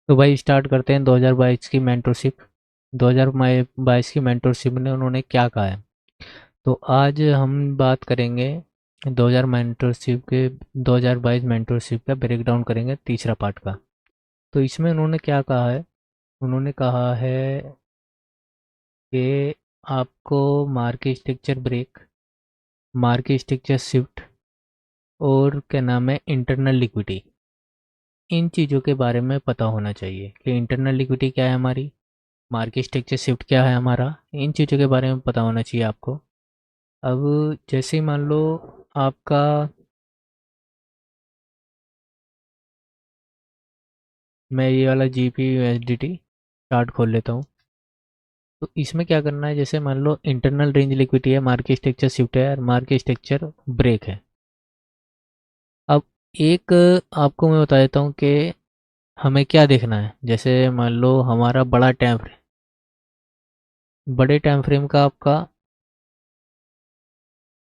तो भाई स्टार्ट करते हैं 2022 की मेंटरशिप। 2022 की मेंटरशिप ने उन्होंने क्या कहा है। तो आज हम बात करेंगे 2022 मेंटरशिप का ब्रेकडाउन करेंगे, तीसरा पार्ट का। तो इसमें उन्होंने क्या कहा है। उन्होंने कहा है कि आपको market structure break, market structure shift और क्या नाम है इंटरनल लिक्विडिटी, इन चीज़ों के बारे में पता होना चाहिए कि इंटरनल लिक्विडिटी क्या है हमारी, मार्केट स्ट्रक्चर शिफ्ट क्या है हमारा। इन चीज़ों के बारे में पता होना चाहिए आपको। अब जैसे ही मान लो आपका, मैं ये वाला G P U S D T chart खोल लेता हूँ। तो इसमें क्या करना है, जैसे मान लो इंटरनल रेंज लिक्विडिटी है, मार्केट स्ट्रक्चर शिफ्ट है और मार्केट स्ट्रक्चर ब्रेक है। अब एक आपको मैं बता देता हूँ कि हमें क्या देखना है। जैसे मान लो हमारा बड़ा टाइम फ्रेम, बड़े टाइम फ्रेम का आपका,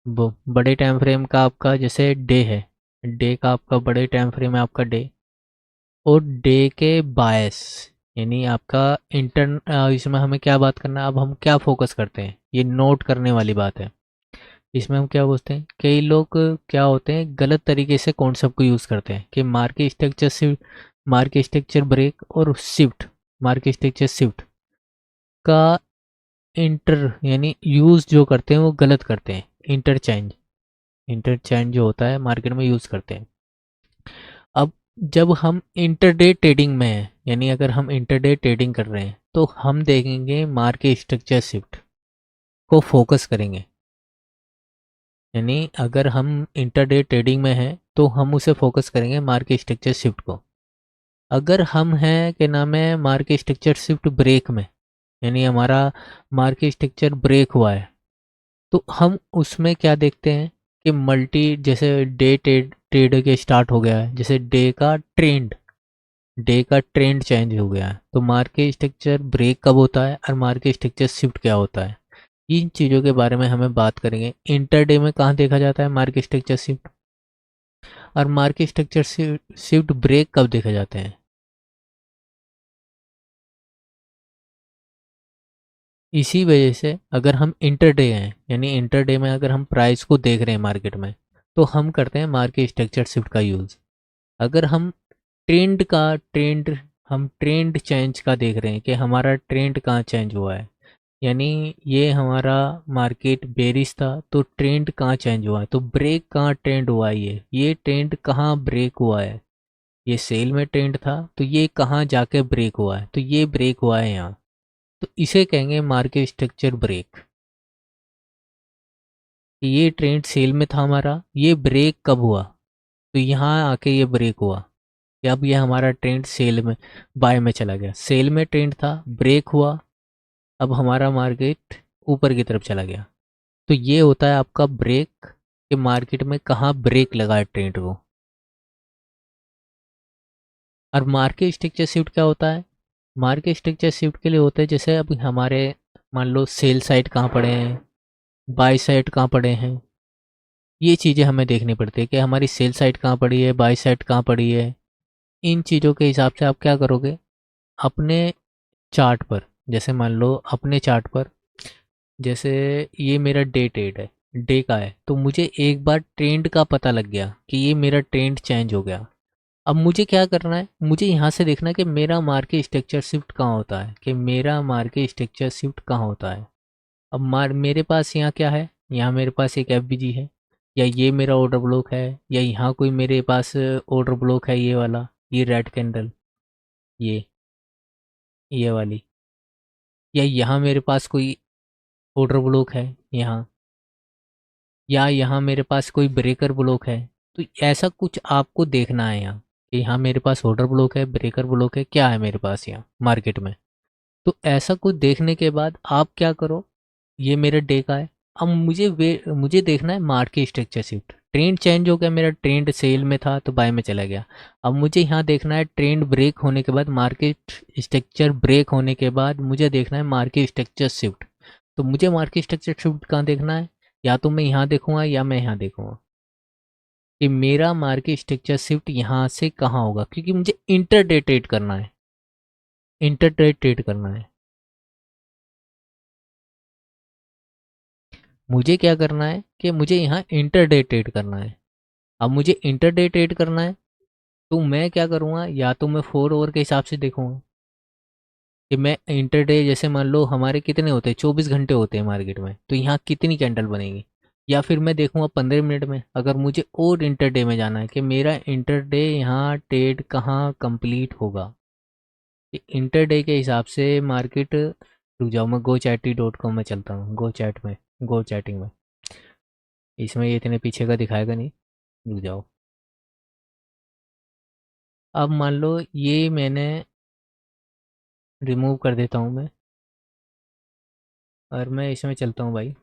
वो बड़े टाइम फ्रेम का आपका जैसे डे है, डे का आपका बड़े टाइम फ्रेम है आपका डे। और डे के बायस, यानी आपका इसमें हमें क्या बात करना है, अब हम क्या फोकस करते हैं, ये नोट करने वाली बात है। इसमें हम क्या बोलते हैं, कई लोग क्या होते हैं गलत तरीके से कॉन्सेप्ट को यूज़ करते हैं कि market structure shift, market structure break और शिफ्ट, मार्केट स्ट्रक्चर शिफ्ट का इंटर यानी यूज़ जो करते हैं वो गलत करते हैं। इंटरचेंज, इंटरचेंज जो होता है मार्केट में यूज़ करते हैं। अब जब हम इंटरडे ट्रेडिंग में हैं, यानी अगर हम इंटरडे ट्रेडिंग कर रहे हैं तो हम देखेंगे मार्केट स्ट्रक्चर शिफ्ट को फोकस करेंगे। यानी अगर हम इंटरडे ट्रेडिंग में हैं तो हम उसे फोकस करेंगे मार्केट स्ट्रक्चर शिफ्ट को। अगर हम हैं क्या नाम है मार्केट स्ट्रक्चर शिफ्ट ब्रेक में, यानी हमारा मार्केट स्ट्रक्चर ब्रेक हुआ है, तो हम उसमें क्या देखते हैं कि मल्टी, जैसे डे ट्रेड ट्रेड के स्टार्ट हो गया है, जैसे डे का ट्रेंड चेंज हो गया है, तो मार्केट स्ट्रक्चर ब्रेक कब होता है और मार्केट स्ट्रक्चर शिफ्ट क्या होता है। इन चीज़ों के बारे में हमें बात करेंगे। इंटरडे में कहाँ देखा जाता है मार्केट स्ट्रक्चर शिफ्ट, और मार्केट स्ट्रक्चर शिफ्ट ब्रेक कब देखे जाते हैं। इसी वजह से अगर हम इंटरडे हैं, यानी इंटरडे में अगर हम प्राइस को देख रहे हैं मार्केट में, तो हम करते हैं मार्केट स्ट्रक्चर शिफ्ट का यूज़। अगर हम ट्रेंड हम ट्रेंड चेंज का देख रहे हैं कि हमारा ट्रेंड कहाँ चेंज हुआ है, यानी ये हमारा मार्केट बेरिश था तो ट्रेंड कहाँ चेंज हुआ है, तो ब्रेक कहाँ ट्रेंड हुआ है, ये ट्रेंड कहाँ ब्रेक हुआ है। ये सेल में ट्रेंड था तो ये कहाँ जाके ब्रेक हुआ है, तो ये ब्रेक हुआ है यहाँ। तो इसे कहेंगे मार्केट स्ट्रक्चर ब्रेक। ये ट्रेंड सेल में था हमारा, ये ब्रेक कब हुआ, तो यहाँ आके ये ब्रेक हुआ कि अब ये हमारा ट्रेंड सेल में, बाय में चला गया। सेल में ट्रेंड था, ब्रेक हुआ, अब हमारा मार्केट ऊपर की तरफ चला गया। तो ये होता है आपका ब्रेक, कि मार्केट में कहाँ ब्रेक लगा है ट्रेंड को। और मार्केट स्ट्रक्चर शिफ्ट क्या होता है, मार्केट स्ट्रक्चर शिफ्ट के लिए होता है जैसे अब हमारे मान लो सेल साइड कहाँ पड़े हैं, बाय साइड कहाँ पड़े हैं। ये चीज़ें हमें देखनी पड़ती है कि हमारी सेल साइड कहाँ पड़ी है, बाय साइड कहाँ पड़ी है। इन चीज़ों के हिसाब से आप क्या करोगे अपने चार्ट पर। जैसे मान लो अपने चार्ट पर, जैसे ये मेरा डे ट्रेड है, डे का है, तो मुझे एक बार ट्रेंड का पता लग गया कि ये मेरा ट्रेंड चेंज हो गया। अब मुझे क्या करना है, मुझे यहाँ से देखना है कि मेरा मार्केट स्ट्रक्चर शिफ्ट कहाँ होता है, कि मेरा मार्केट स्ट्रक्चर शिफ्ट कहाँ होता है। अब मेरे पास यहाँ क्या है, यहाँ मेरे पास एक एफ है, या ये मेरा ऑर्डर ब्लॉक है, या यहाँ कोई मेरे पास ऑर्डर ब्लॉक है, ये वाला, ये रेड कैंडल, ये वाली, या यहाँ मेरे पास कोई ऑर्डर ब्लॉक है यहाँ, या यहाँ मेरे पास कोई ब्रेकर ब्लॉक है। तो ऐसा कुछ आपको देखना है यहाँ, कि यहाँ मेरे पास ऑर्डर ब्लॉक है, ब्रेकर ब्लॉक है, क्या है मेरे पास यहाँ मार्केट में। तो ऐसा कुछ देखने के बाद आप क्या करो, ये मेरा डे का है। अब मुझे देखना है market structure shift, trend change हो गया, मेरा ट्रेंड सेल में था तो बाय में चला गया। अब मुझे यहाँ देखना है ट्रेंड ब्रेक होने के बाद, मार्केट स्ट्रक्चर ब्रेक होने के बाद मुझे देखना है मार्केट स्ट्रक्चर शिफ्ट। तो मुझे मार्केट स्ट्रक्चर शिफ्ट कहाँ देखना है, या तो मैं यहाँ देखूंगा या मैं यहाँ देखूंगा कि मेरा मार्केट स्ट्रक्चर शिफ्ट यहाँ से कहाँ होगा, क्योंकि मुझे इंटरडे ट्रेड करना है। इंटरडे ट्रेड करना है। मुझे क्या करना है कि मुझे यहाँ इंटरडे ट्रेड करना है। अब मुझे इंटरडे ट्रेड करना है तो मैं क्या करूँगा, या तो मैं 4 ओवर के हिसाब से देखूँगा कि मैं इंटरडे, जैसे मान लो हमारे कितने होते हैं, 24 घंटे होते हैं मार्केट में, तो यहाँ कितनी कैंडल बनेगी। या फिर मैं देखूँगा 15 मिनट में, अगर मुझे और इंटरडे में जाना है कि मेरा इंटरडे यहाँ ट्रेड कहाँ कंप्लीट होगा, इंटरडे के हिसाब से मार्केट। रुक जाओ, मैं GoChatty.com में चलता हूँ, गो चैटिंग में। इसमें ये इतने पीछे का दिखाएगा नहीं, रुक जाओ। अब मान लो ये मैंने रिमूव कर देता हूँ मैं, और मैं इसमें चलता हूँ भाई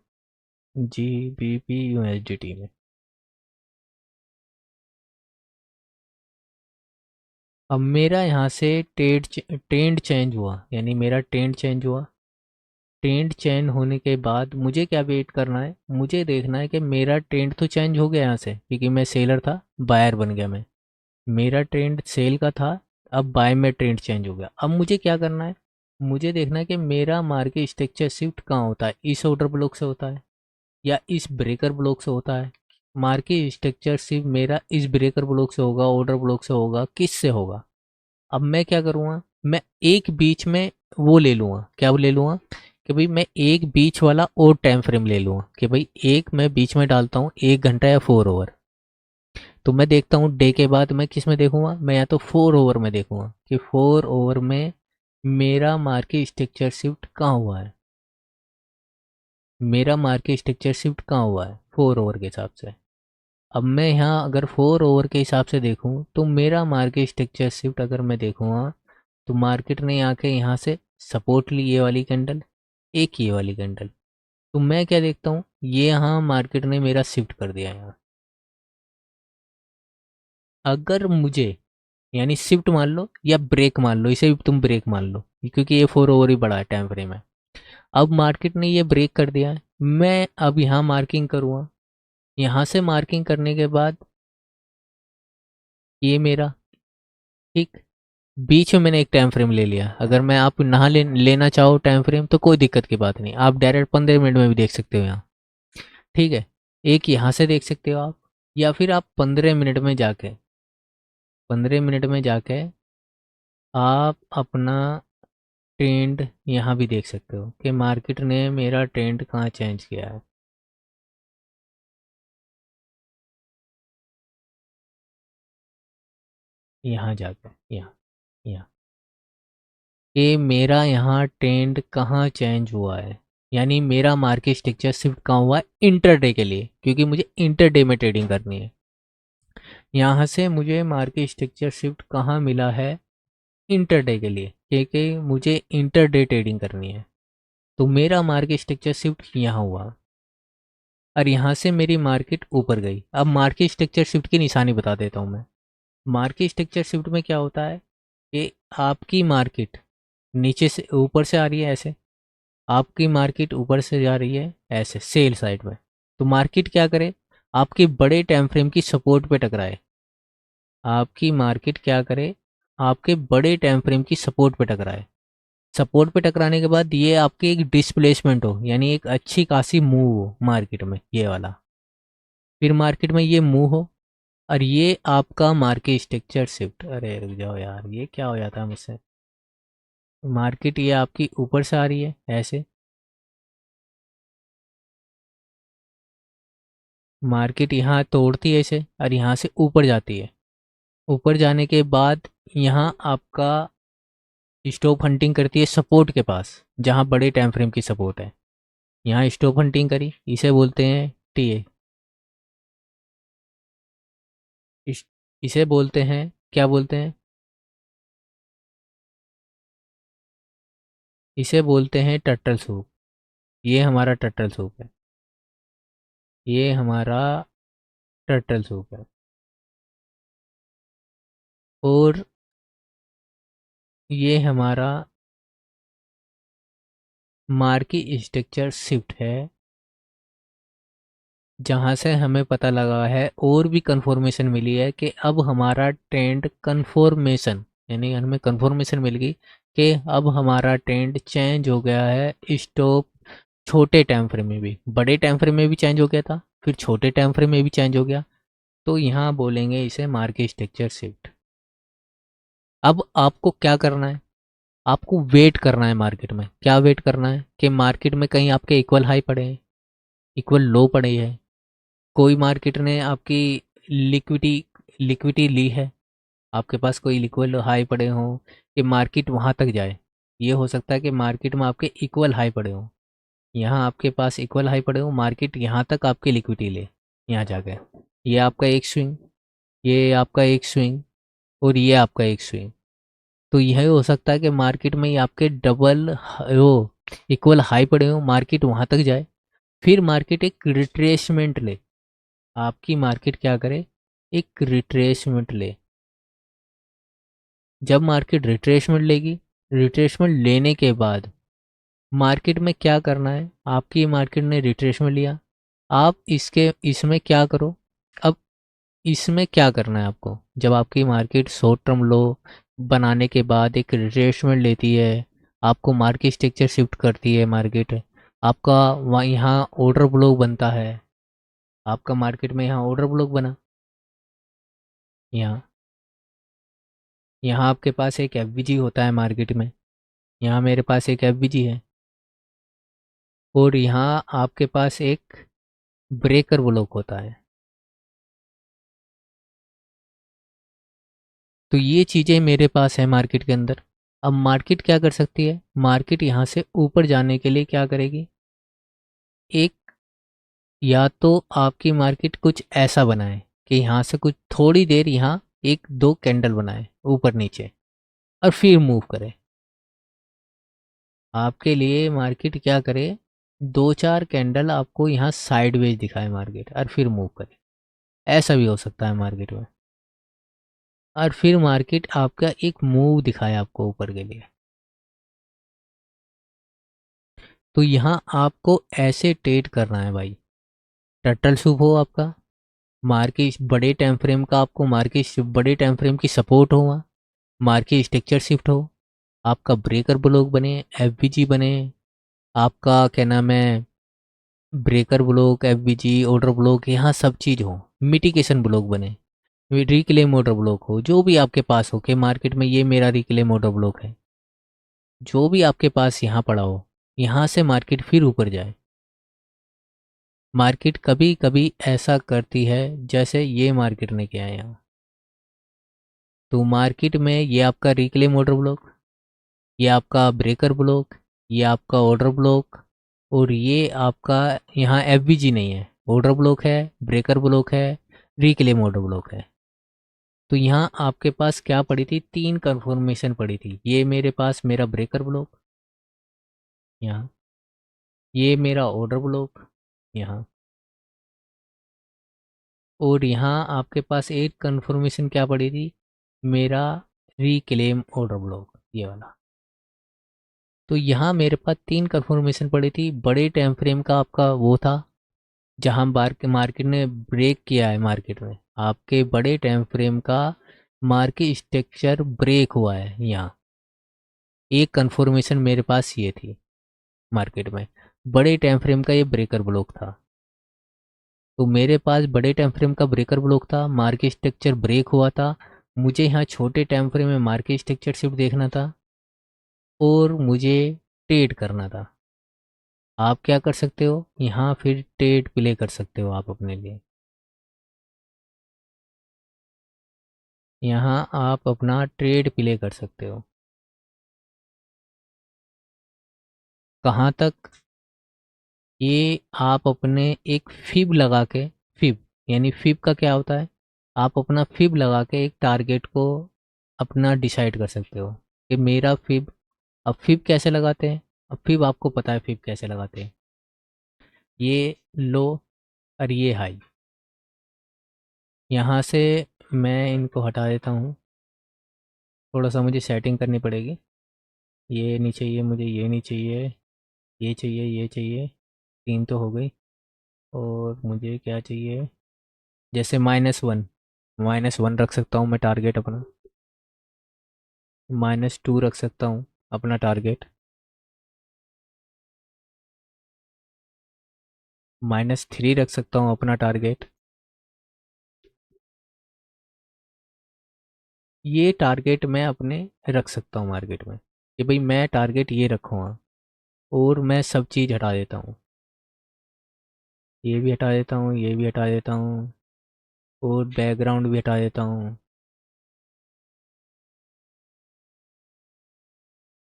GBP/USDT में। अब मेरा यहाँ से ट्रेंड चेंज हुआ, यानी मेरा ट्रेंड चेंज हुआ। ट्रेंड चेंज होने के बाद मुझे क्या वेट करना है, मुझे देखना है कि मेरा ट्रेंड तो चेंज हो गया यहाँ से, क्योंकि मैं सेलर था, बायर बन गया मैं। मेरा ट्रेंड सेल का था, अब बाय में ट्रेंड चेंज हो गया। अब मुझे क्या करना है, मुझे देखना है कि मेरा मार्केट स्ट्रक्चर शिफ्ट कहाँ होता है, इस ऑर्डर ब्लॉक से होता है या इस ब्रेकर ब्लॉक से होता है। मार्केट स्ट्रक्चर शिफ्ट मेरा इस ब्रेकर ब्लॉक से होगा, ऑर्डर ब्लॉक से होगा, किस से होगा। अब मैं क्या करूँगा, मैं एक बीच में वो ले लूँगा, क्या वो ले लूँगा कि भाई मैं एक बीच वाला और टाइम फ्रेम ले लूँगा, कि भाई एक मैं बीच में डालता हूँ 1 घंटा या 4 ओवर। तो मैं देखता हूँ डे के बाद मैं किस में देखूंगा, मैं या तो 4 ओवर में देखूंगा कि 4 ओवर में मेरा मार्केट स्ट्रक्चर शिफ्ट कहाँ हुआ है। मेरा मार्केट स्ट्रक्चर शिफ्ट कहाँ हुआ है 4 ओवर के हिसाब से। अब मैं यहाँ अगर 4 ओवर के हिसाब से देखूँ तो मेरा मार्केट स्ट्रक्चर शिफ्ट अगर मैं देखूँगा, तो मार्केट ने आके यहाँ से सपोर्ट ली, ये वाली कैंडल, एक ये वाली कैंडल। तो मैं क्या देखता हूँ, ये यहाँ मार्केट ने मेरा शिफ्ट कर दिया यहाँ। अगर मुझे, यानी शिफ्ट मान लो या ब्रेक मान लो, इसे भी तुम ब्रेक मान लो, क्योंकि ये 4 ओवर ही बड़ा है टाइम फ्रेम है। अब मार्केट ने ये ब्रेक कर दिया है, मैं अब यहाँ मार्किंग करूँगा। यहाँ से मार्किंग करने के बाद ये मेरा, ठीक, बीच में मैंने एक टाइम फ्रेम ले लिया। अगर मैं आप नहा लेना चाहो टाइम फ्रेम तो कोई दिक्कत की बात नहीं, आप डायरेक्ट 15 मिनट में भी देख सकते हो यहाँ, ठीक है। एक यहाँ से देख सकते हो आप, या फिर आप 15 मिनट में जाके आप अपना ट्रेंड यहाँ भी देख सकते हो कि मार्केट ने मेरा ट्रेंड कहाँ चेंज किया है। यहाँ जाकर, यहाँ, यहाँ, कि मेरा यहाँ ट्रेंड कहाँ चेंज हुआ है, यानी मेरा मार्केट स्ट्रक्चर शिफ्ट कहाँ हुआ है इंटरडे के लिए, क्योंकि मुझे इंटरडे में ट्रेडिंग करनी है। यहाँ से मुझे मार्केट स्ट्रक्चर शिफ्ट कहाँ मिला है इंटरडे के लिए, क्योंकि मुझे इंटरडे ट्रेडिंग करनी है। तो मेरा मार्केट स्ट्रक्चर शिफ्ट यहाँ हुआ, और यहाँ से मेरी मार्केट ऊपर गई। अब मार्केट स्ट्रक्चर शिफ्ट की निशानी बता देता हूँ मैं। मार्केट स्ट्रक्चर शिफ्ट में क्या होता है कि आपकी मार्केट नीचे से ऊपर से आ रही है ऐसे, आपकी मार्केट ऊपर से जा रही है ऐसे सेल साइड में। तो मार्केट क्या करे, आपके बड़े टाइम फ्रेम की सपोर्ट पे टकराए। आपकी मार्केट क्या करे, आपके बड़े टाइम फ्रेम की सपोर्ट पे टकराए। सपोर्ट पे टकराने के बाद ये आपकी एक डिस्प्लेसमेंट हो, यानी एक अच्छी खासी मूव हो मार्केट में, ये वाला। फिर मार्केट में ये मूव हो, और ये आपका मार्केट स्ट्रक्चर शिफ्ट, अरे रुक जाओ यार, ये क्या हो जाता है मुझसे। मार्केट ये आपकी ऊपर से आ रही है ऐसे, मार्केट यहाँ तोड़ती है इसे और यहाँ से ऊपर जाती है। ऊपर जाने के बाद यहाँ आपका स्टॉप हंटिंग करती है सपोर्ट के पास, जहाँ बड़े टाइम फ्रेम की सपोर्ट है। यहाँ स्टॉप हंटिंग करी, इसे बोलते हैं टीए। इसे बोलते हैं, क्या बोलते हैं, इसे बोलते हैं टर्टल सूप। ये हमारा टर्टल सूप है, ये हमारा टर्टल सूप है। और ये हमारा मार्केट स्ट्रक्चर शिफ्ट है, जहाँ से हमें पता लगा है और भी कंफर्मेशन मिली है कि अब हमारा ट्रेंड कंफर्मेशन, यानी हमें कंफर्मेशन मिल गई कि अब हमारा ट्रेंड चेंज हो गया है। स्टॉप छोटे टाइम फ्रेम में भी, बड़े टाइम फ्रेम में भी चेंज हो गया था, फिर छोटे टाइम फ्रेम में भी चेंज हो गया। तो यहाँ बोलेंगे इसे मार्केट स्ट्रक्चर शिफ्ट। अब आपको क्या करना है, आपको वेट करना है मार्केट में। क्या वेट करना है कि मार्केट में कहीं आपके इक्वल हाई पड़े हैं, इक्वल लो पड़े हैं, कोई मार्केट ने आपकी लिक्विडिटी लिक्विडिटी ली है, आपके पास कोई लिक्वल हाई पड़े हों कि मार्केट वहाँ तक जाए। ये हो सकता है कि मार्केट में आपके इक्वल हाई पड़े हों, यहाँ आपके पास इक्वल हाई पड़े हों, मार्केट यहाँ तक आपकी लिक्विडिटी ले, यहाँ जाके ये आपका एक स्विंग, ये आपका एक स्विंग, और ये आपका एक स्विंग। तो यह हो सकता है कि मार्केट में ही आपके डबल वो इक्वल हाई पड़े हों, मार्केट वहाँ तक जाए, फिर मार्केट एक रिट्रेसमेंट ले, आपकी मार्केट क्या करे, एक रिट्रेसमेंट ले। जब मार्केट रिट्रेसमेंट लेगी, रिट्रेसमेंट लेने के बाद मार्केट में क्या करना है, आपकी मार्केट ने रिट्रेसमेंट लिया, आप इसमें क्या करो। अब इसमें क्या करना है आपको, जब आपकी मार्केट शॉर्ट टर्म लो बनाने के बाद एक रिट्रेसमेंट लेती है, आपको मार्केट स्ट्रक्चर शिफ्ट करती है मार्केट, आपका वहाँ यहाँ ऑर्डर ब्लॉक बनता है, आपका मार्केट में यहाँ ऑर्डर ब्लॉक बना, यहाँ यहाँ आपके पास एक एफवीजी होता है मार्केट में, यहाँ मेरे पास एक एफवीजी है, और यहाँ आपके पास एक ब्रेकर ब्लॉक होता है। तो ये चीज़ें मेरे पास है मार्केट के अंदर। अब मार्केट क्या कर सकती है, मार्केट यहाँ से ऊपर जाने के लिए क्या करेगी, एक, या तो आपकी मार्केट कुछ ऐसा बनाए कि यहाँ से कुछ थोड़ी देर यहाँ एक दो कैंडल बनाए ऊपर नीचे, और फिर मूव करे। आपके लिए मार्केट क्या करे, दो चार कैंडल आपको यहाँ साइडवेज दिखाए मार्केट, और फिर मूव करे। ऐसा भी हो सकता है मार्केट में। और फिर मार्केट आपका एक मूव दिखाए आपको ऊपर के लिए। तो यहाँ आपको ऐसे ट्रेड करना है भाई। टर्टल सूप हो आपका, मार्केट बड़े टाइम फ्रेम का, आपको मार्केट बड़े टाइम फ्रेम की सपोर्ट हो, मार्केट स्ट्रक्चर शिफ्ट हो, आपका ब्रेकर ब्लॉक बने, एफबीजी बने, आपका क्या नाम है, breaker block, FBG, order block, यहाँ सब चीज़ हो, मिटिगेशन ब्लॉक बने, रिक्लेम ऑर्डर ब्लॉक हो, जो भी आपके पास हो कि मार्केट में ये मेरा रिक्लेम ऑर्डर ब्लॉक है, जो भी आपके पास यहाँ पड़ा हो, यहाँ से मार्केट फिर ऊपर जाए। मार्केट कभी कभी ऐसा करती है जैसे ये मार्केट ने किया है यहाँ। तो मार्केट में ये आपका रिक्लेम ऑर्डर ब्लॉक, ये आपका ब्रेकर ब्लॉक, ये आपका ऑर्डर ब्लॉक, और ये आपका यहाँ एफबीजी नहीं है, ऑर्डर ब्लॉक है, ब्रेकर ब्लॉक है, रिक्लेम ऑर्डर ब्लॉक है। तो यहाँ आपके पास क्या पड़ी थी, तीन कंफर्मेशन पड़ी थी। ये मेरे पास मेरा ब्रेकर ब्लॉक यहाँ, ये मेरा ऑर्डर ब्लॉक यहाँ, और यहाँ आपके पास एक कंफर्मेशन क्या पड़ी थी, मेरा रिक्लेम ऑर्डर ब्लॉक ये वाला। तो यहाँ मेरे पास तीन कंफर्मेशन पड़ी थी। बड़े टाइम फ्रेम का आपका वो था, जहाँ बार के मार्केट ने ब्रेक किया है, मार्केट में आपके बड़े टाइम फ्रेम का मार्केट स्ट्रक्चर ब्रेक हुआ है। यहाँ एक कंफर्मेशन मेरे पास ये थी मार्केट में, बड़े टाइम फ्रेम का ये ब्रेकर ब्लॉक था। तो मेरे पास बड़े टाइम फ्रेम का ब्रेकर ब्लॉक था, मार्केट स्ट्रक्चर ब्रेक हुआ था, मुझे यहाँ छोटे टाइम फ्रेम में मार्केट स्ट्रक्चर शिफ्ट देखना था, और मुझे ट्रेड करना था। आप क्या कर सकते हो, यहाँ फिर ट्रेड प्ले कर सकते हो आप अपने लिए। यहाँ आप अपना ट्रेड प्ले कर सकते हो। कहाँ तक, ये आप अपने एक फिब लगा के, फिब यानी फिब का क्या होता है, आप अपना फिब लगा के एक टारगेट को अपना डिसाइड कर सकते हो कि मेरा फिब। अब फिब कैसे लगाते हैं, अब फिब आपको पता है फिब कैसे लगाते हैं, ये लो और ये हाई। यहाँ से मैं इनको हटा देता हूँ, थोड़ा सा मुझे सेटिंग करनी पड़ेगी। ये नहीं चाहिए मुझे, ये नहीं चाहिए, ये चाहिए, ये चाहिए, तीन तो हो गई। और मुझे क्या चाहिए, जैसे -1, -1 रख सकता हूँ मैं टारगेट अपना, -2 रख सकता हूँ अपना टारगेट, -3 रख सकता हूँ अपना टारगेट। ये टारगेट मैं अपने रख सकता हूँ मार्केट में कि भाई मैं टारगेट ये रखूँगा, और मैं सब चीज़ हटा देता हूँ, ये भी हटा देता हूँ, ये भी हटा देता हूँ, और बैकग्राउंड भी हटा देता हूँ,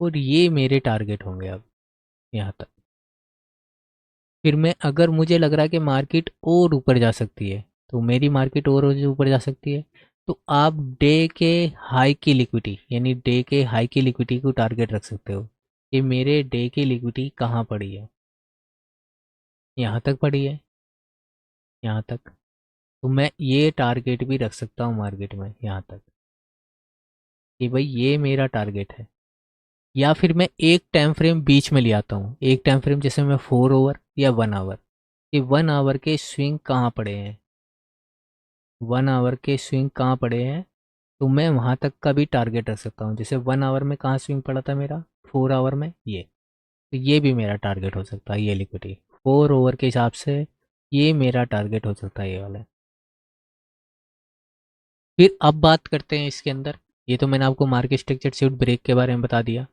और ये मेरे टारगेट होंगे अब यहाँ तक। फिर मैं, अगर मुझे लग रहा है कि मार्केट और ऊपर जा सकती है, तो मेरी मार्केट और ऊपर जा सकती है, तो आप डे के हाई की लिक्विडिटी, यानी डे के हाई की लिक्विडिटी को टारगेट रख सकते हो कि मेरे डे की लिक्विडिटी कहाँ पड़ी है। यहाँ तक पड़ी है, यहाँ तक। तो मैं ये टारगेट भी रख सकता हूँ मार्केट में यहाँ तक कि भाई ये मेरा टारगेट है। या फिर मैं एक टाइम फ्रेम बीच में ले आता हूँ, एक टाइम फ्रेम जैसे मैं 4 आवर या 1 आवर, कि 1 आवर के स्विंग कहाँ पड़े हैं, 1 आवर के स्विंग कहाँ पड़े हैं, तो मैं वहाँ तक का भी टारगेट रख सकता हूँ। जैसे 1 आवर में कहाँ स्विंग पड़ा था मेरा, 4 आवर में ये, तो ये भी मेरा टारगेट हो सकता है, ये लिक्विडिटी 4 ओवर के हिसाब से ये मेरा टारगेट हो सकता है, ये वाला। फिर अब बात करते हैं इसके अंदर, ये तो मैंने आपको मार्केट स्ट्रक्चर शिफ्ट ब्रेक के बारे में बता दिया,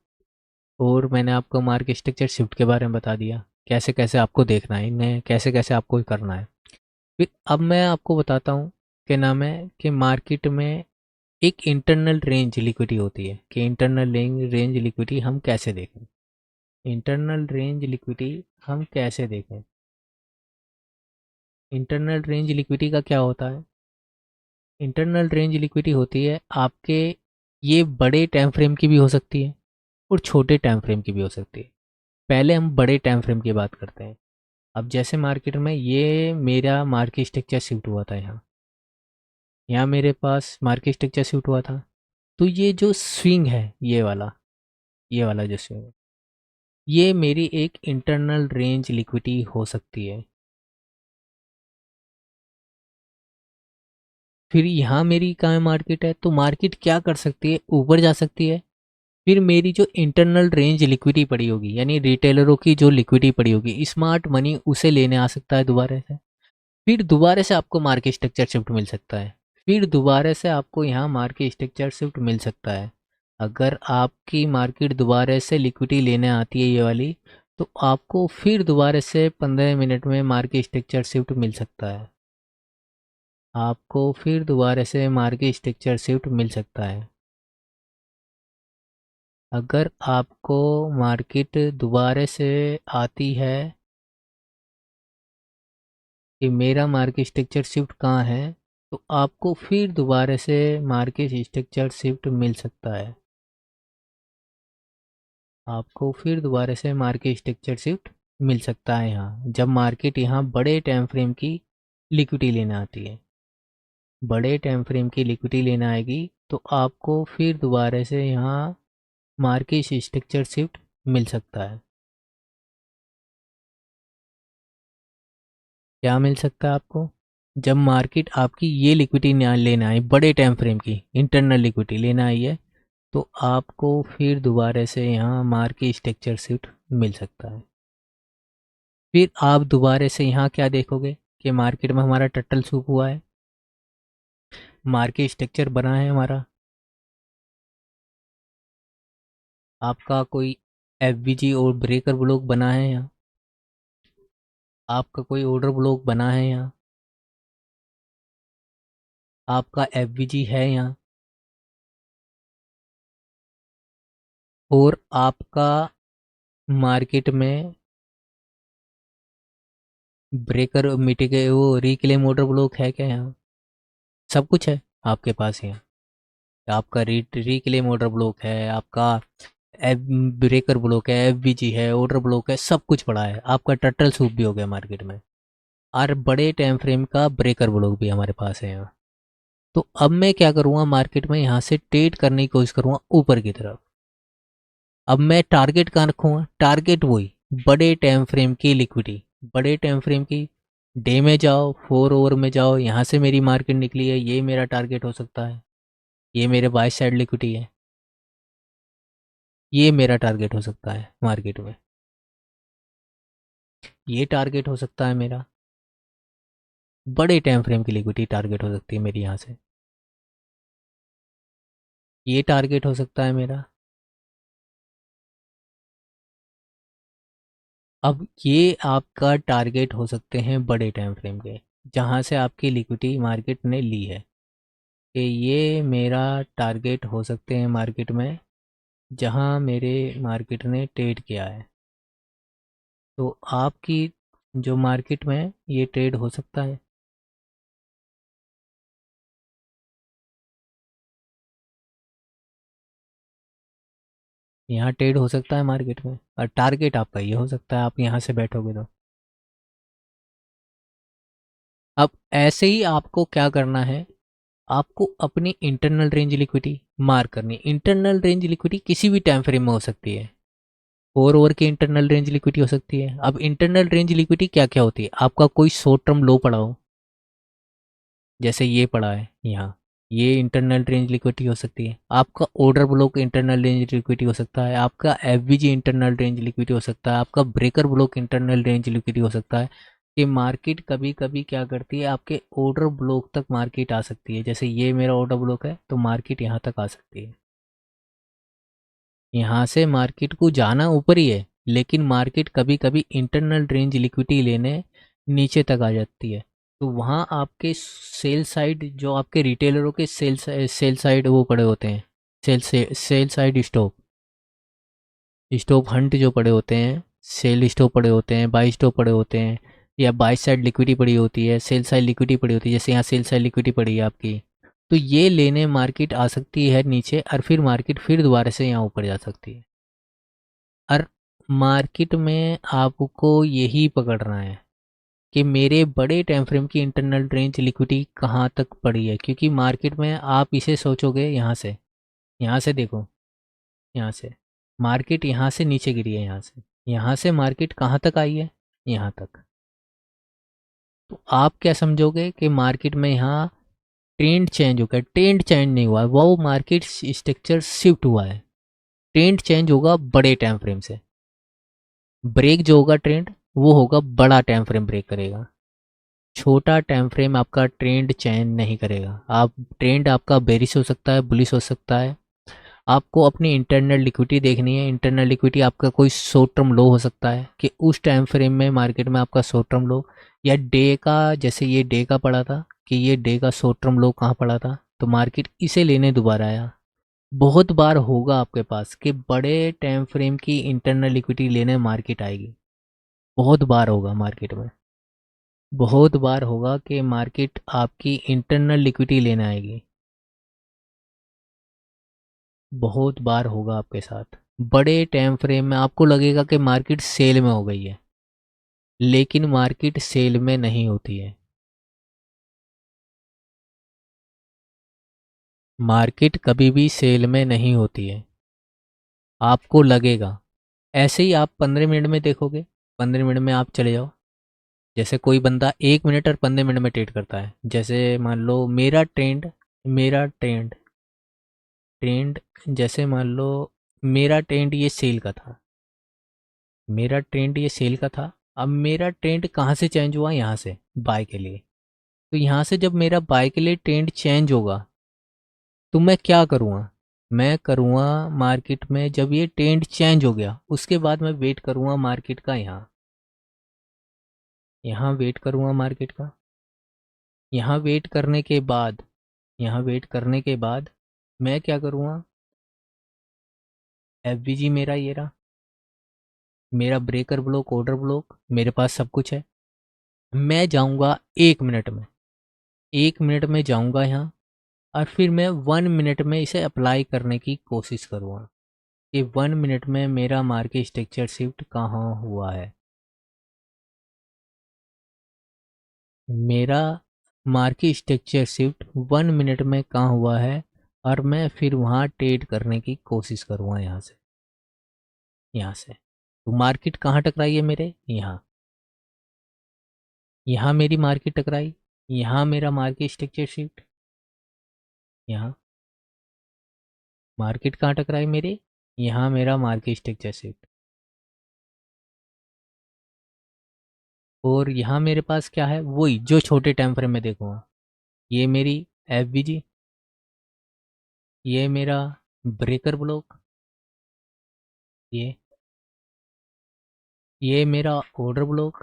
और मैंने आपको मार्केट स्ट्रक्चर शिफ्ट के बारे में बता दिया, कैसे कैसे आपको देखना है इन्हें, कैसे कैसे आपको करना है। फिर अब मैं आपको बताता हूँ क्या नाम है कि मार्केट में एक इंटरनल रेंज लिक्विडिटी होती है, कि इंटरनल रेंज लिक्विडिटी हम कैसे देखें, इंटरनल रेंज लिक्विडिटी हम कैसे देखें। इंटरनल रेंज लिक्विडिटी का क्या होता है, इंटरनल रेंज लिक्विडिटी होती है आपके, ये बड़े टाइम फ्रेम की भी हो सकती है और छोटे टाइम फ्रेम की भी हो सकती है। पहले हम बड़े टाइम फ्रेम की बात करते हैं। अब जैसे मार्केट में ये मेरा मार्केट स्ट्रक्चर शिफ्ट हुआ था, यहाँ यहाँ मेरे पास मार्केट स्ट्रक्चर शिफ्ट हुआ था, तो ये जो स्विंग है, ये वाला जो स्विंग है, ये मेरी एक इंटरनल रेंज लिक्विडिटी हो सकती है। फिर यहाँ मेरी कहाँ मार्केट है, तो मार्केट क्या कर सकती है, ऊपर जा सकती है। फिर मेरी जो इंटरनल रेंज लिक्विडिटी पड़ी होगी, यानी रिटेलरों की जो लिक्विडिटी पड़ी होगी, स्मार्ट मनी उसे लेने आ सकता है दोबारा से। फिर दोबारा से आपको मार्केट स्ट्रक्चर शिफ्ट मिल सकता है, फिर दोबारा से आपको यहाँ मार्केट स्ट्रक्चर शिफ्ट मिल सकता है। अगर आपकी मार्केट दोबारा से लिक्विडिटी लेने आती है ये वाली, तो आपको फिर दोबारा से 15 मिनट में मार्केट स्ट्रक्चर शिफ्ट मिल सकता है, आपको फिर दोबारा से मार्केट स्ट्रक्चर शिफ्ट मिल सकता है। अगर आपको मार्केट दोबारा से आती है कि मेरा मार्केट स्ट्रक्चर शिफ्ट कहाँ है, तो आपको फिर दोबारा से मार्केट स्ट्रक्चर शिफ्ट मिल सकता है, आपको फिर दोबारा से मार्केट स्ट्रक्चर शिफ्ट मिल सकता है यहाँ, जब मार्केट यहाँ बड़े टाइम फ्रेम की लिक्विडिटी लेने आती है, बड़े टाइम फ्रेम की लिक्विडिटी लेने आएगी, तो आपको फिर दोबारा से यहाँ मार्केट स्ट्रक्चर शिफ्ट मिल सकता है। क्या मिल सकता है आपको, जब मार्केट आपकी ये लिक्विडिटी लेना आई, बड़े टाइम फ्रेम की इंटरनल लिक्विडिटी लेना आई है, तो आपको फिर दोबारा से यहाँ मार्केट स्ट्रक्चर शिफ्ट मिल सकता है। फिर आप दोबारा से यहाँ क्या देखोगे कि मार्केट में हमारा टट्टल सूप हुआ है, मार्केट स्ट्रक्चर बना है हमारा, आपका कोई एफवीजी और ब्रेकर ब्लॉक बना है यहाँ, आपका कोई ऑर्डर ब्लॉक बना है यहाँ, आपका एफवीजी है यहाँ, और आपका मार्केट में ब्रेकर मिटिगे वो रिक्लेम ऑर्डर ब्लॉक है क्या यहाँ, सब कुछ है आपके पास यहाँ। आपका रिक्लेम ऑर्डर ब्लॉक है, आपका एफ ब्रेकर ब्लॉक है, एफबीजी है, ऑर्डर ब्लॉक है, सब कुछ पड़ा है, आपका टर्टल सूप भी हो गया मार्केट में, और बड़े टाइम फ्रेम का ब्रेकर ब्लॉक भी हमारे पास है यहाँ। तो अब मैं क्या करूँगा, मार्केट में यहाँ से ट्रेड करने की कोशिश करूँगा ऊपर की तरफ। अब मैं टारगेट कहाँ रखूँगा, टारगेट वही बड़े टाइम फ्रेम की लिक्विडिटी, बड़े टाइम फ्रेम की, डे में जाओ, 4 ओवर में जाओ, यहाँ से मेरी मार्केट निकली है, ये मेरा टारगेट हो सकता है, ये मेरे बाय साइड लिक्विडिटी है, ये मेरा टारगेट हो सकता है मार्केट में, ये टारगेट हो सकता है मेरा, बड़े टाइम फ्रेम की लिक्विडिटी टारगेट हो सकती है मेरी यहाँ से, ये टारगेट हो सकता है मेरा। अब ये आपका टारगेट हो सकते हैं बड़े टाइम फ्रेम के, जहाँ से आपकी लिक्विडिटी मार्केट ने ली है, कि ये मेरा टारगेट हो सकते हैं मार्केट में, जहाँ मेरे मार्केट ने ट्रेड किया है। तो आपकी जो मार्केट में ये ट्रेड हो सकता है, यहाँ ट्रेड हो सकता है मार्केट में, और टारगेट आपका ये हो सकता है, आप यहाँ से बैठोगे तो। अब ऐसे ही आपको क्या करना है, आपको अपनी इंटरनल रेंज लिक्विडिटी मार्क करनी है। इंटरनल रेंज लिक्विडिटी किसी भी टाइम फ्रेम में हो सकती है, 4 ओवर की इंटरनल रेंज लिक्विडिटी हो सकती है। अब इंटरनल रेंज लिक्विडिटी क्या क्या होती है, आपका कोई शॉर्ट टर्म लो पड़ा हो, जैसे ये पड़ा है यहाँ, ये इंटरनल रेंज लिक्विडिटी हो सकती है। आपका order block internal range liquidity हो सकता है, आपका एफबीजी इंटरनल रेंज लिक्विडिटी हो सकता है, आपका breaker block internal range liquidity हो सकता है। कि मार्केट कभी कभी क्या करती है, आपके ऑर्डर ब्लॉक तक मार्केट आ सकती है, जैसे ये मेरा ऑर्डर ब्लॉक है तो मार्केट यहाँ तक आ सकती है। यहाँ से मार्केट को जाना ऊपर ही है, लेकिन मार्केट कभी कभी इंटरनल रेंज लिक्विडिटी लेने नीचे तक आ जाती है। तो वहाँ आपके सेल साइड, जो आपके रिटेलरों के सेल साइड वो पड़े होते हैं, sell side stop, stop Hunt जो पड़े होते हैं, सेल स्टॉप पड़े होते हैं, बाई स्टॉप पड़े होते हैं, या बाई साइड लिक्विडिटी पड़ी होती है, सेल साइड लिक्विडिटी पड़ी होती है, जैसे यहाँ सेल साइड लिक्विडिटी पड़ी है आपकी। तो ये लेने मार्केट आ सकती है नीचे, और फिर मार्केट फिर दोबारा से यहाँ ऊपर जा सकती है। और मार्केट में आपको यही पकड़ना है कि मेरे बड़े टाइम फ्रेम की इंटरनल रेंज लिक्विडिटी कहाँ तक पड़ी है, क्योंकि मार्केट में आप इसे सोचोगे यहाँ से देखो, यहाँ से मार्केट यहाँ से नीचे गिरी है, यहाँ से मार्केट कहाँ तक आई है, यहाँ तक। तो आप क्या समझोगे कि मार्केट में यहाँ ट्रेंड चेंज हो गया, ट्रेंड चेंज नहीं हुआ, वो मार्केट स्ट्रक्चर शिफ्ट हुआ है। ट्रेंड चेंज होगा बड़े टाइम फ्रेम से, ब्रेक जो होगा ट्रेंड, वो होगा बड़ा टाइम फ्रेम ब्रेक करेगा। छोटा टाइम फ्रेम आपका ट्रेंड चेंज नहीं करेगा। आप ट्रेंड आपका बेरिश हो सकता है, बुलिश हो सकता है। आपको अपनी इंटरनल लिक्विडिटी देखनी है। इंटरनल लिक्विडिटी आपका कोई शॉर्ट टर्म लो हो सकता है, कि उस टाइम फ्रेम में मार्केट में आपका शॉर्ट टर्म लो, या डे का, जैसे ये डे का पड़ा था, कि ये डे का शॉर्ट टर्म लो कहाँ पड़ा था, तो मार्केट इसे लेने दोबारा आया। बहुत बार होगा आपके पास कि बड़े टाइम फ्रेम की इंटरनल लिक्विडिटी लेने मार्केट आएगी, बहुत बार होगा मार्केट में, बहुत बार होगा कि मार्केट आपकी इंटरनल लिक्विडिटी लेने आएगी, बहुत बार होगा आपके साथ। बड़े टाइम फ्रेम में आपको लगेगा कि मार्केट सेल में हो गई है, लेकिन मार्केट सेल में नहीं होती है। मार्केट कभी भी सेल में नहीं होती है, आपको लगेगा। ऐसे ही आप 15 मिनट में देखोगे, 15 मिनट में आप चले जाओ, जैसे कोई बंदा 1 मिनट और 15 मिनट में ट्रेड करता है, जैसे मान लो मेरा ट्रेंड ट्रेंड जैसे मान लो मेरा ट्रेंड ये सेल का था, मेरा ट्रेंड ये सेल का था। अब मेरा ट्रेंड कहाँ से चेंज हुआ, यहाँ से बाय के लिए। तो यहाँ से जब मेरा बाय के लिए ट्रेंड चेंज होगा, तो मैं क्या करूँगा, मैं करूँगा मार्केट में, जब ये ट्रेंड चेंज हो गया उसके बाद मैं वेट करूँगा मार्केट का, यहाँ यहाँ वेट करूँगा मार्केट का। यहाँ वेट करने के बाद, यहाँ वेट करने के बाद मैं क्या करूँगा, एफ मेरा ये रहा, मेरा ब्रेकर ब्लॉक, ऑर्डर ब्लॉक, मेरे पास सब कुछ है। मैं जाऊँगा 1 मिनट में, 1 मिनट में जाऊँगा यहाँ, और फिर मैं 1 मिनट में इसे अप्लाई करने की कोशिश करूँगा कि 1 मिनट में मेरा मार्केट स्ट्रक्चर शिफ्ट कहाँ हुआ है। मेरा मार्केट स्ट्रक्चर शिफ्ट 1 मिनट में कहाँ हुआ है, और मैं फिर वहाँ ट्रेड करने की कोशिश करूँगा यहाँ से। तो मार्केट कहाँ टकराई है मेरे, यहाँ मेरी मार्केट टकराई, यहाँ मेरा मार्केट स्ट्रक्चर शिफ्ट, यहाँ मार्केट कहाँ टकराई मेरे, यहाँ मेरा मार्केट स्ट्रक्चर शिफ्ट, और यहाँ मेरे पास क्या है, वही जो छोटे टाइम फ्रेम में देखूँगा। ये मेरी एफ, ये मेरा ब्रेकर ब्लॉक, ये मेरा ऑर्डर ब्लॉक,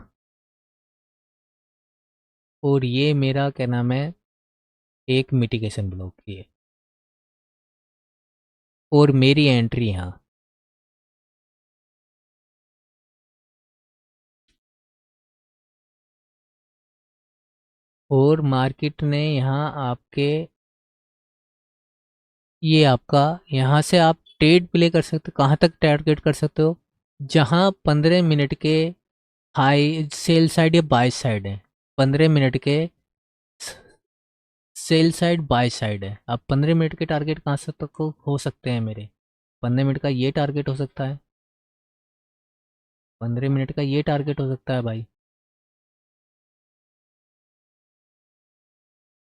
और ये मेरा क्या नाम है, एक मिटिगेशन ब्लॉक, ये और मेरी एंट्री यहाँ। और मार्केट ने यहाँ आपके, ये आपका, यहाँ से आप ट्रेड प्ले कर सकते हो, कहाँ तक टारगेट कर सकते हो, जहाँ 15 मिनट के हाई सेल साइड या बाय साइड है, 15 मिनट के सेल साइड बाय साइड है। अब 15 मिनट के टारगेट कहाँ से तक हो सकते हैं मेरे, 15 मिनट का ये टारगेट हो सकता है, 15 मिनट का ये टारगेट हो सकता है भाई,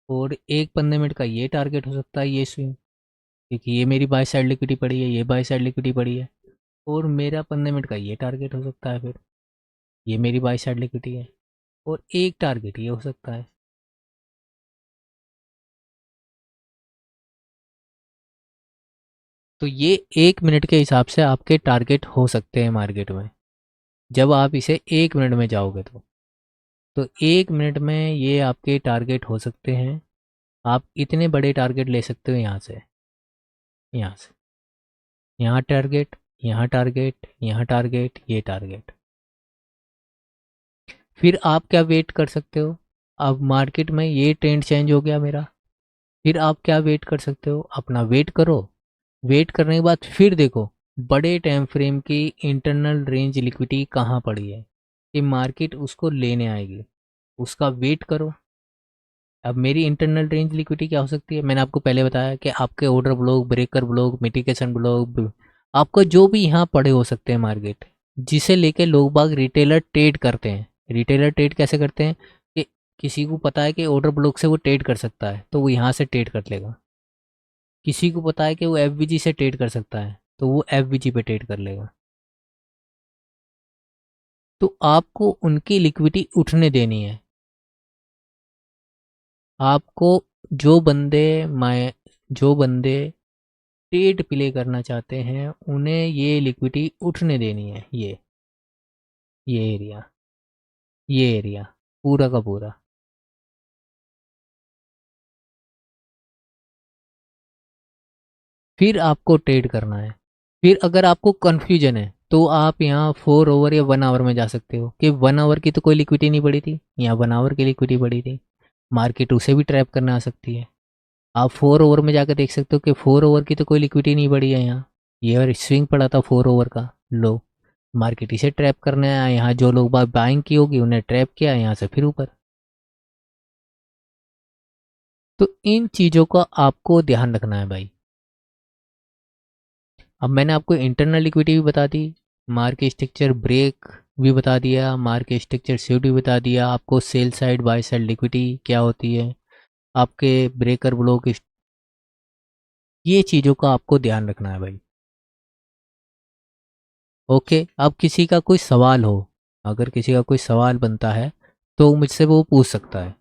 और एक 15 मिनट का ये टारगेट हो सकता है, ये स्विंग, क्योंकि ये मेरी बाय साइड लिक्विडिटी पड़ी है, ये बाय साइड लिक्विडिटी पड़ी है। और मेरा 15 मिनट का ये टारगेट हो सकता है, फिर ये मेरी बाय साइड लिक्विडिटी है, और एक टारगेट ये हो सकता है। तो ये 1 मिनट के हिसाब से आपके टारगेट हो सकते हैं मार्केट में, जब आप इसे 1 मिनट में जाओगे तो 1 मिनट में ये आपके टारगेट हो सकते हैं। आप इतने बड़े टारगेट ले सकते हो, यहाँ से, यहाँ से, यहाँ टारगेट, यहाँ टारगेट, यहाँ टारगेट, ये टारगेट। फिर आप क्या वेट कर सकते हो, अब मार्केट में ये ट्रेंड चेंज हो गया मेरा, फिर आप क्या वेट कर सकते हो, अपना वेट करो। वेट करने के बाद फिर देखो बड़े टाइम फ्रेम की इंटरनल रेंज लिक्विडिटी कहाँ पड़ी है, कि मार्केट उसको लेने आएगी, उसका वेट करो। अब मेरी इंटरनल रेंज लिक्विडिटी क्या हो सकती है, मैंने आपको पहले बताया कि आपके order block, breaker block, mitigation block, आपको जो भी यहाँ पड़े हो सकते हैं मार्केट, जिसे लेके लोग बाग रिटेलर ट्रेड करते हैं। रिटेलर ट्रेड कैसे करते हैं, कि किसी को पता है कि ऑर्डर ब्लॉक से वो ट्रेड कर सकता है तो वो यहाँ से ट्रेड कर लेगा, किसी को पता है कि वो एफ से ट्रेड कर सकता है तो वो एफ पे ट्रेड कर लेगा। तो आपको उनकी लिक्विडिटी उठने देनी है। आपको जो बंदे मैं जो बंदे ट्रेड प्ले करना चाहते हैं उन्हें ये लिक्विडिटी उठने देनी है, ये एरिया, ये एरिया पूरा का पूरा। फिर आपको ट्रेड करना है। फिर अगर आपको कन्फ्यूजन है तो आप यहाँ 4 ओवर या 1 आवर में जा सकते हो, कि 1 आवर की तो कोई लिक्विडिटी नहीं पड़ी थी, यहाँ 1 आवर की लिक्विडिटी पड़ी थी, मार्केट उसे भी ट्रैप करने आ सकती है। आप 4 ओवर में जाकर देख सकते हो कि 4 ओवर की तो कोई लिक्विडिटी नहीं पड़ी है यहाँ, ये और स्विंग पड़ा था 4 ओवर का लो, मार्केट इसे ट्रैप करने आया, यहाँ जो लोग बाइंग की होगी उन्हें ट्रैप किया, यहाँ से फिर ऊपर। तो इन चीज़ों का आपको ध्यान रखना है भाई। अब मैंने आपको इंटरनल लिक्विडिटी भी बता दी, मार्केट स्ट्रक्चर ब्रेक भी बता दिया, मार्केट स्ट्रक्चर शिफ्ट भी बता दिया, आपको sell side by side liquidity क्या होती है, आपके ब्रेकर ब्लॉक, ये चीज़ों का आपको ध्यान रखना है भाई। ओके, अब किसी का कोई सवाल हो, अगर किसी का कोई सवाल बनता है तो मुझसे वो पूछ सकता है।